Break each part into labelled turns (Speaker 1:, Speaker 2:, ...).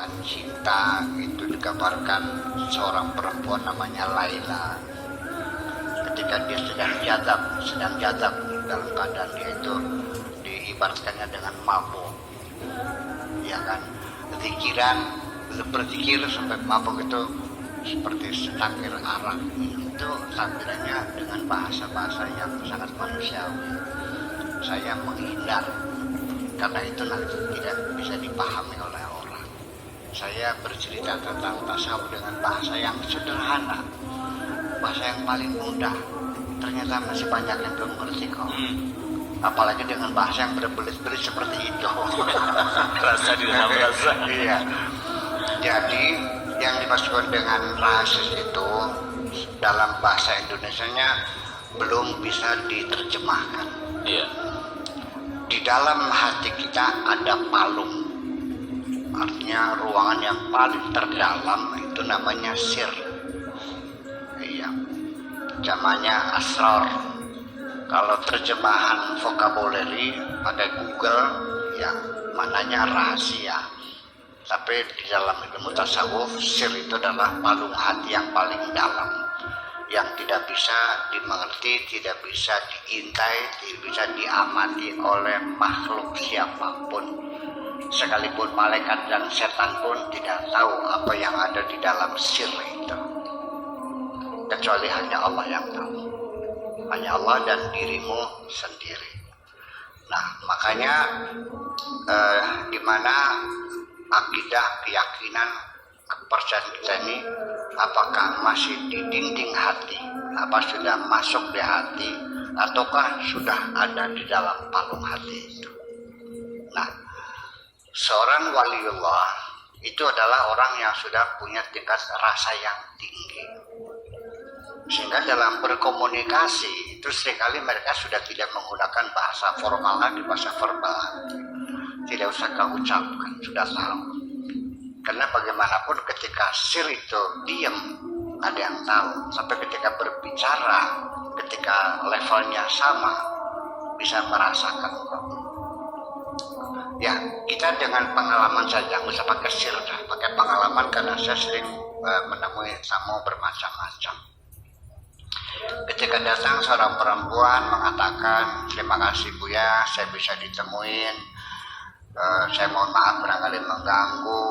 Speaker 1: dengan cinta itu digambarkan seorang perempuan namanya Laila. Ketika dia sedang jadab dalam keadaan dia itu diibaratkannya dengan mabuk, ya kan, berzikir sampai mabuk itu seperti secangkir arak. Itu takbirannya dengan bahasa-bahasa yang sangat manusiawi. Saya menghindar karena itu nanti tidak bisa dipahami oleh orang. Saya bercerita tentang tasawuf dengan bahasa yang sederhana, bahasa yang paling mudah. Ternyata masih banyak yang belum ngerti kok. Apalagi dengan bahasa yang berbelit-belit seperti itu.
Speaker 2: Rasa di dalam rasa.
Speaker 1: Iya. Jadi yang dimaksudkan dengan rahasis itu dalam bahasa Indonesianya belum bisa diterjemahkan.
Speaker 2: Iya.
Speaker 1: Di dalam hati kita ada palung. Artinya ruangan yang paling terdalam itu namanya sir. Iya. Namanya asrar. Kalau terjemahan vocabulary pakai Google, ya maknanya rahasia. Tapi di dalam ilmu tasawuf, sir itu adalah palung hati yang paling dalam, yang tidak bisa dimengerti, tidak bisa diintai, tidak bisa diamati oleh makhluk siapapun. Sekalipun malaikat dan setan pun tidak tahu apa yang ada di dalam sir itu, kecuali hanya Allah yang tahu. Hanya Allah dan dirimu sendiri. Nah, makanya di mana akidah, keyakinan, kepercayaan kita ini apakah masih di dinding hati, apa sudah masuk di hati, ataukah sudah ada di dalam palung hati itu. Nah, seorang waliullah itu adalah orang yang sudah punya tingkat rasa yang tinggi, sehingga dalam berkomunikasi itu seringkali mereka sudah tidak menggunakan bahasa formal lagi, bahasa verbal. Tidak usah kau ucapkan, sudah tahu. Karena bagaimanapun ketika sir itu diam, ada yang tahu. Sampai ketika berbicara, ketika levelnya sama, bisa merasakan. Ya, kita dengan pengalaman saja, nggak usah pakai sir, pakai pengalaman, karena saya sering menemui tamu bermacam-macam. Ketika datang seorang perempuan mengatakan, terima kasih Buya, saya bisa ditemuin. Saya mohon maaf barangkali mengganggu.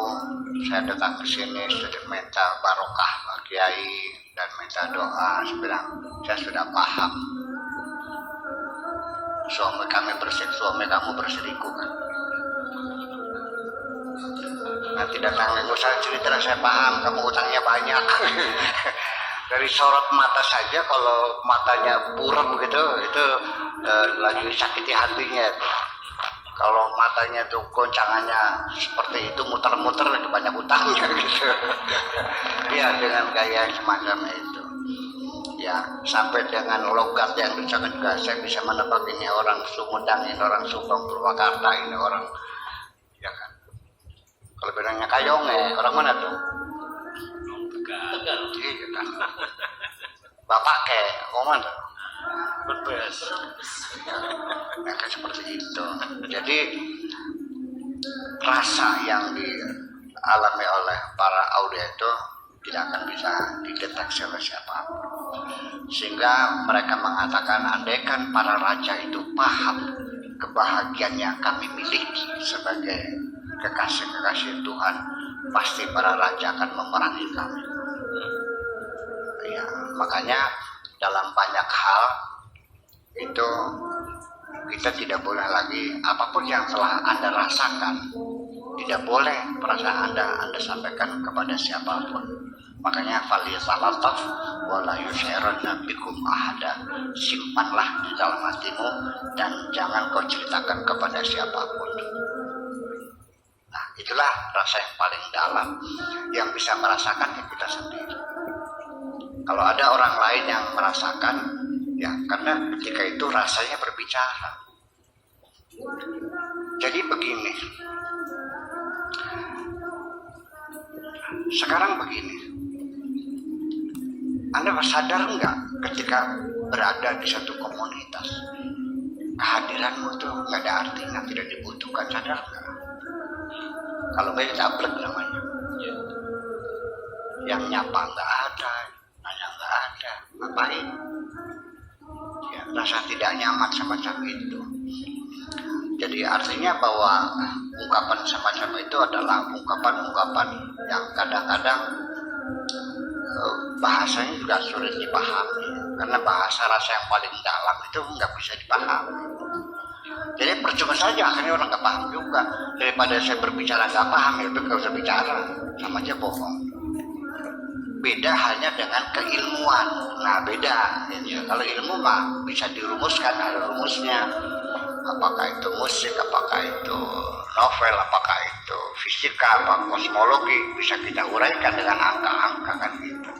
Speaker 1: Saya datang ke sini sudah minta barokah Pak Kiai dan minta doa. Saya bilang, saya sudah paham. Suami kamu berselingkuh kan? Nanti datang ke saya cerita, saya paham kamu utangnya banyak. Dari sorot mata saja, kalau matanya buram begitu, itu lagi sakiti hatinya. Kalau matanya tuh goncangannya seperti itu, muter-muter, lagi banyak utangnya gitu. Ya, dengan gaya semacam itu. Ya, sampai dengan logat yang diucapkan juga, saya bisa menebak ini orang Sumedang, ini orang Subang, Purwakarta, ini orang, ya kan. Kalau bilangnya Kayonge, orang mana tuh?
Speaker 2: Tegal.
Speaker 1: Iya kan. Bapak ke, ngomong tuh.
Speaker 2: Berbes.
Speaker 1: Ya kan seperti itu. Jadi rasa yang dialami oleh para aulia itu tidak akan bisa dideteksi oleh siapapun. Sehingga mereka mengatakan, andaikan para raja itu paham kebahagiaan yang kami miliki sebagai kekasih-kekasih Tuhan, pasti para raja akan memerangi kami. Ya, makanya dalam banyak hal itu kita tidak boleh lagi, apapun yang telah Anda rasakan, tidak boleh perasaan Anda sampaikan kepada siapapun. Makanya falyatalaf wala yushiranna bikum ahada. Simpanlah di dalam hatimu dan jangan kau ceritakan kepada siapapun. Nah, itulah rasa yang paling dalam, yang bisa merasakan kita sendiri. Kalau ada orang lain yang merasakan, ya karena ketika itu rasanya berbicara. Jadi begini, sekarang begini, Anda sadar enggak ketika berada di satu komunitas, kehadiranmu itu nggak ada artinya, tidak dibutuhkan, sadar enggak? Kalau enggak tablek namanya. yang nyapa nggak ada, nanya nggak ada, ngapain? Ya, rasa tidak nyaman semacam itu. Jadi artinya bahwa ungkapan semacam itu adalah ungkapan-ungkapan yang kadang-kadang bahasanya juga sulit dipahami, karena bahasa rasa yang paling dalam itu nggak bisa dipahami. Jadi percuma saja akhirnya orang nggak paham juga. Daripada saya berbicara nggak paham, itu nggak usah bicara, sama aja bohong. Beda hanya dengan keilmuan. Nah beda. Ya, kalau ilmu mah bisa dirumuskan, ada rumusnya. Apakah itu musik, apakah itu novel, apakah itu fisika, apa kosmologi, bisa kita uraikan dengan angka-angka kan gitu.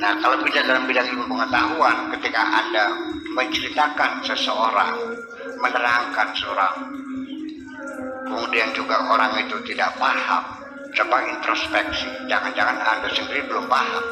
Speaker 1: Nah kalau beda dalam bidang ilmu pengetahuan, ketika Anda menceritakan seseorang, menerangkan seorang, kemudian juga orang itu tidak paham, coba introspeksi, jangan-jangan Anda sendiri belum paham.